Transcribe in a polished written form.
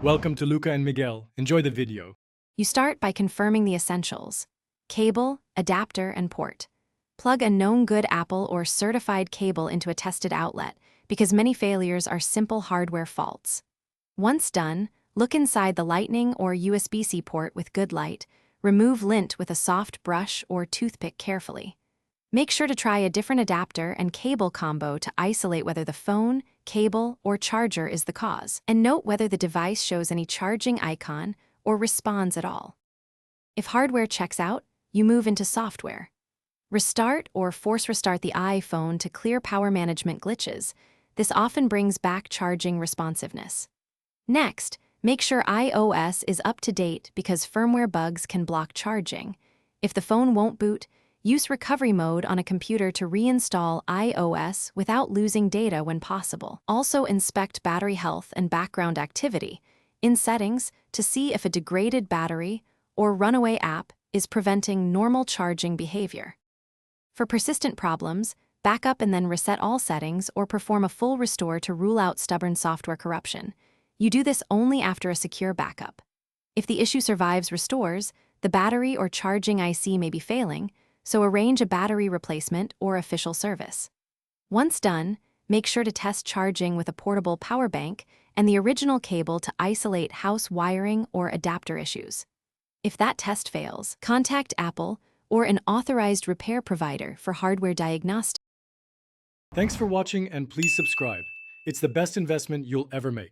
Welcome to Luca and Miguel. Enjoy the video. You start by confirming the essentials: cable, adapter, and port. Plug a known good Apple or certified cable into a tested outlet, because many failures are simple hardware faults. Once done, look inside the Lightning or USB-C port with good light. Remove lint with a soft brush or toothpick carefully. Make sure to try a different adapter and cable combo to isolate whether the phone, cable, or charger is the cause, and note whether the device shows any charging icon or responds at all. If hardware checks out, you move into software. Restart or force restart the iPhone to clear power management glitches. This often brings back charging responsiveness. Next, make sure iOS is up to date because firmware bugs can block charging. If the phone won't boot, use recovery mode on a computer to reinstall iOS without losing data when possible. Also inspect battery health and background activity in settings to see if a degraded battery or runaway app is preventing normal charging behavior. For persistent problems, back up and then reset all settings or perform a full restore to rule out stubborn software corruption. You do this only after a secure backup. If the issue survives restores, the battery or charging IC may be failing, so arrange a battery replacement or official service. Once done, make sure to test charging with a portable power bank and the original cable to isolate house wiring or adapter issues. If that test fails, contact Apple or an authorized repair provider for hardware diagnostics. Thanks for watching and please subscribe. It's the best investment you'll ever make.